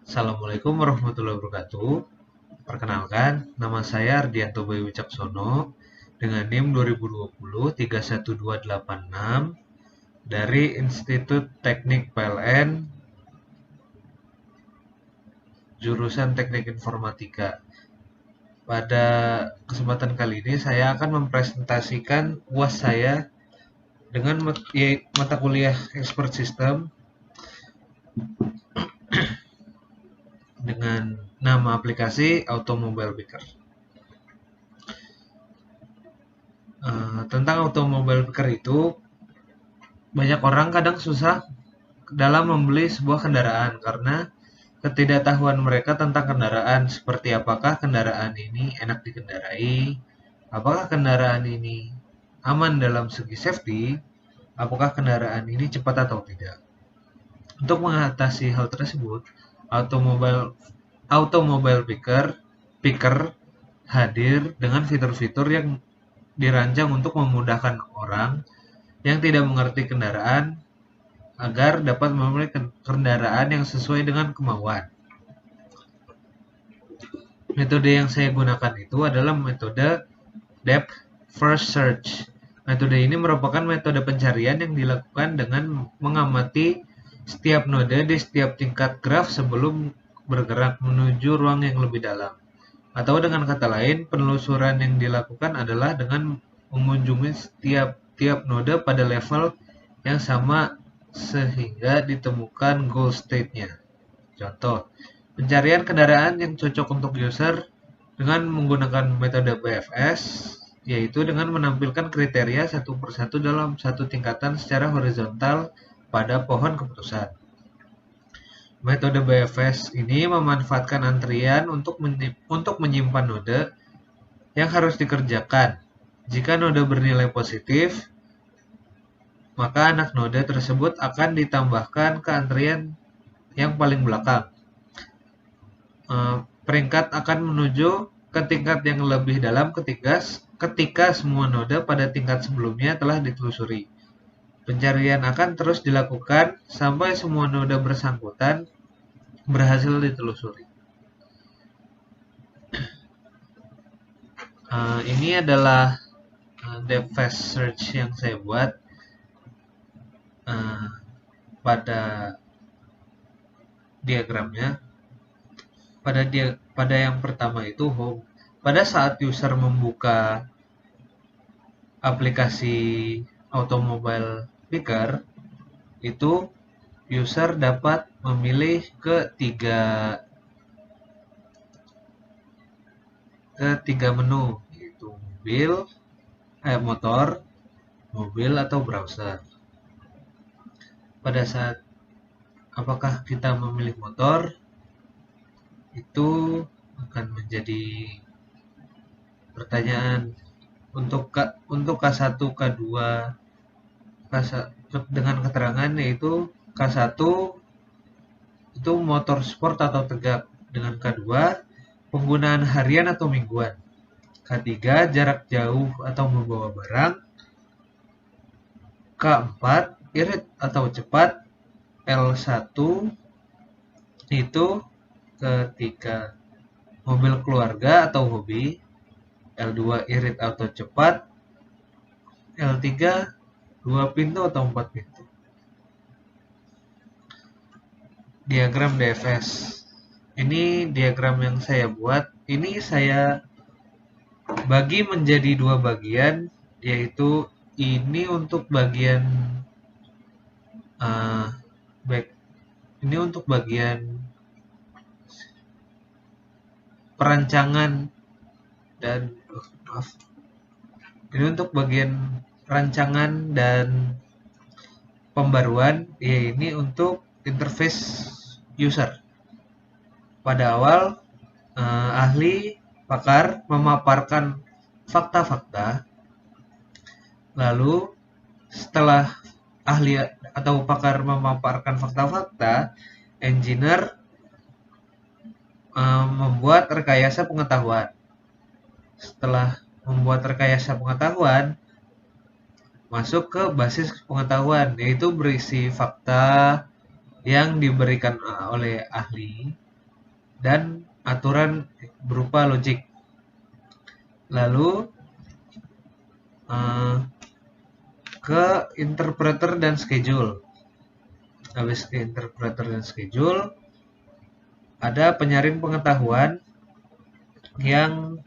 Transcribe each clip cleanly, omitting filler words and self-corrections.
Assalamualaikum warahmatullahi wabarakatuh. Perkenalkan, nama saya Ardianto Bayu Wicaksono dengan NIM 2020 31286 dari Institut Teknik PLN jurusan Teknik Informatika. Pada kesempatan kali ini saya akan mempresentasikan UAS saya dengan mata kuliah Expert System dengan nama aplikasi Automobile Picker. Tentang Automobile Picker itu, banyak orang kadang susah dalam membeli sebuah kendaraan karena ketidaktahuan mereka tentang kendaraan, seperti apakah kendaraan ini enak dikendarai, apakah kendaraan ini aman dalam segi safety, apakah kendaraan ini cepat atau tidak. Untuk mengatasi hal tersebut, automobile picker hadir dengan fitur-fitur yang dirancang untuk memudahkan orang yang tidak mengerti kendaraan agar dapat memilih kendaraan yang sesuai dengan kemauan. Metode yang saya gunakan itu adalah metode Depth First Search. Metode ini merupakan metode pencarian yang dilakukan dengan mengamati setiap node di setiap tingkat graf sebelum bergerak menuju ruang yang lebih dalam. Atau dengan kata lain, penelusuran yang dilakukan adalah dengan mengunjungi setiap node pada level yang sama sehingga ditemukan goal state-nya. Contoh, pencarian kendaraan yang cocok untuk user dengan menggunakan metode BFS, yaitu dengan menampilkan kriteria satu persatu dalam satu tingkatan secara horizontal pada pohon keputusan. Metode BFS ini memanfaatkan antrian untuk menyimpan node yang harus dikerjakan. Jika node bernilai positif, maka anak node tersebut akan ditambahkan ke antrian yang paling belakang. Peringkat akan menuju ke tingkat yang lebih dalam ketika semua node pada tingkat sebelumnya telah ditelusuri. Pencarian akan terus dilakukan sampai semua node bersangkutan berhasil ditelusuri. Ini adalah depth first search yang saya buat pada diagramnya. Pada yang pertama itu home. Pada saat user membuka aplikasi Automobile Picker, itu user dapat memilih ke tiga menu, yaitu motor, mobil, atau browser. Pada saat apakah kita memilih motor, itu akan menjadi pertanyaan untuk K1, K2, dengan keterangan yaitu K1 itu motor sport atau tegak, dengan K2 penggunaan harian atau mingguan, K3 jarak jauh atau membawa barang, K4 irit atau cepat, L1 itu ketika mobil keluarga atau hobi, L2 irit atau cepat, L3 2 pintu atau 4 pintu. Diagram DFS. Ini diagram yang saya buat. Ini saya bagi menjadi dua bagian, yaitu ini untuk bagian ini untuk bagian perancangan dan ini untuk bagian rancangan dan pembaruan, ini untuk interface user. Pada awal, ahli pakar memaparkan fakta-fakta, lalu setelah ahli atau pakar memaparkan fakta-fakta, engineer membuat rekayasa pengetahuan. Setelah membuat rekayasa pengetahuan, masuk ke basis pengetahuan, yaitu berisi fakta yang diberikan oleh ahli dan aturan berupa logik. Lalu ke interpreter dan schedule. Habis ke interpreter dan schedule, ada penyaring pengetahuan yang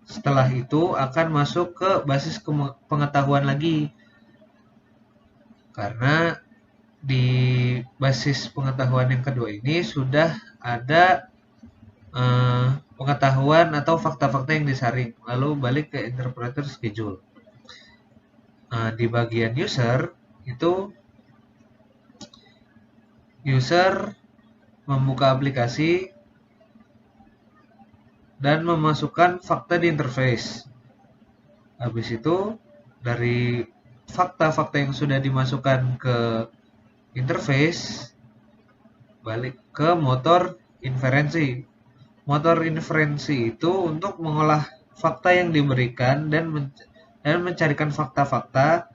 setelah itu akan masuk ke basis pengetahuan lagi. Karena di basis pengetahuan yang kedua ini sudah ada pengetahuan atau fakta-fakta yang disaring. Lalu balik ke interpreter schedule. Di bagian user itu user membuka aplikasi dan memasukkan fakta di interface. Habis itu dari fakta-fakta yang sudah dimasukkan ke interface balik ke motor inferensi. Motor inferensi itu untuk mengolah fakta yang diberikan dan mencarikan fakta-fakta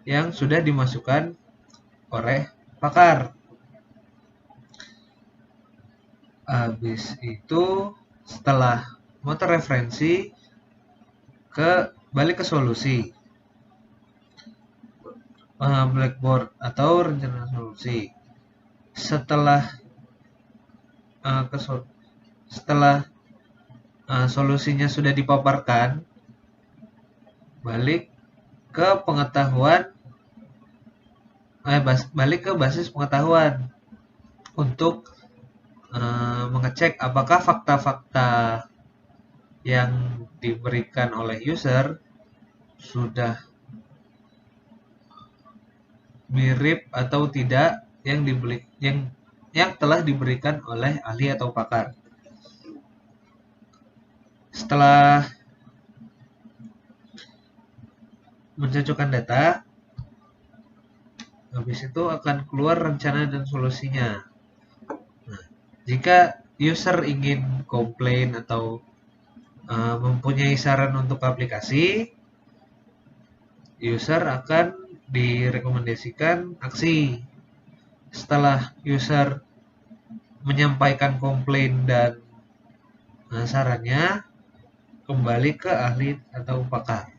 yang sudah dimasukkan oleh pakar. Habis itu setelah motor referensi balik ke solusi blackboard atau rencana solusi. Setelah solusinya sudah dipaparkan, balik ke pengetahuan, balik ke basis pengetahuan untuk mengecek apakah fakta-fakta yang diberikan oleh user sudah mirip atau tidak yang telah diberikan oleh ahli atau pakar. Setelah mencocokkan data, habis itu akan keluar rencana dan solusinya. Nah, jika user ingin komplain atau mempunyai saran untuk aplikasi, user akan direkomendasikan aksi. Setelah user menyampaikan komplain dan sarannya, kembali ke ahli atau pakar.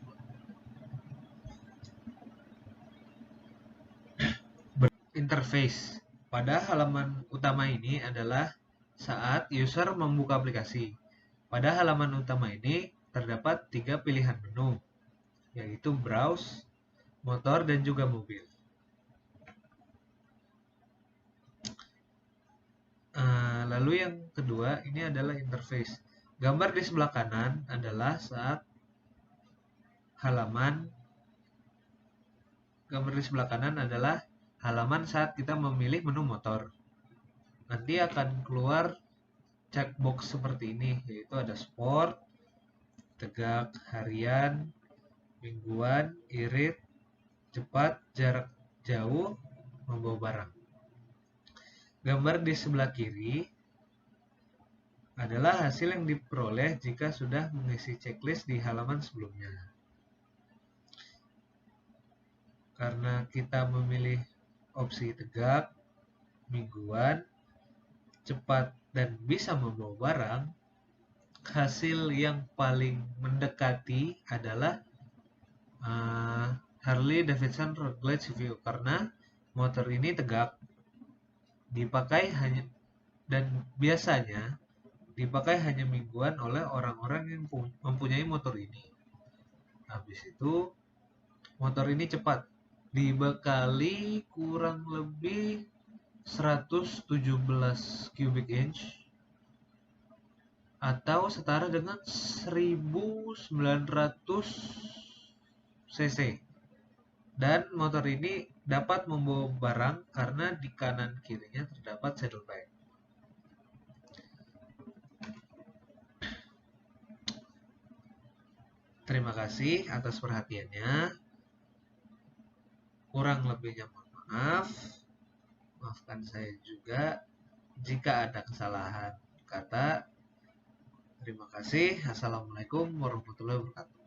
Interface pada halaman utama ini adalah saat user membuka aplikasi. Pada halaman utama ini terdapat 3 pilihan menu, yaitu browse, motor, dan juga mobil. Lalu yang kedua ini adalah interface. Gambar di sebelah kanan adalah saat halaman saat kita memilih menu motor. Nanti akan keluar checkbox seperti ini, yaitu ada sport, tegak, harian, mingguan, irit, cepat, jarak jauh, membawa barang. Gambar di sebelah kiri adalah hasil yang diperoleh jika sudah mengisi checklist di halaman sebelumnya. Karena kita memilih opsi tegak, mingguan, cepat, dan bisa membawa barang, hasil yang paling mendekati adalah Harley Davidson Road Glide CVO, karena motor ini tegak, dipakai hanya dan biasanya dipakai hanya mingguan oleh orang-orang yang mempunyai motor ini. Habis itu motor ini cepat, dibekali kurang lebih 117 cubic inch atau setara dengan 1900 cc. Dan motor ini dapat membawa barang karena di kanan kirinya terdapat saddlebag. Terima kasih atas perhatiannya. Kurang lebihnya mohon maaf. Maafkan saya juga jika ada kesalahan kata. Terima kasih. Assalamualaikum warahmatullahi wabarakatuh.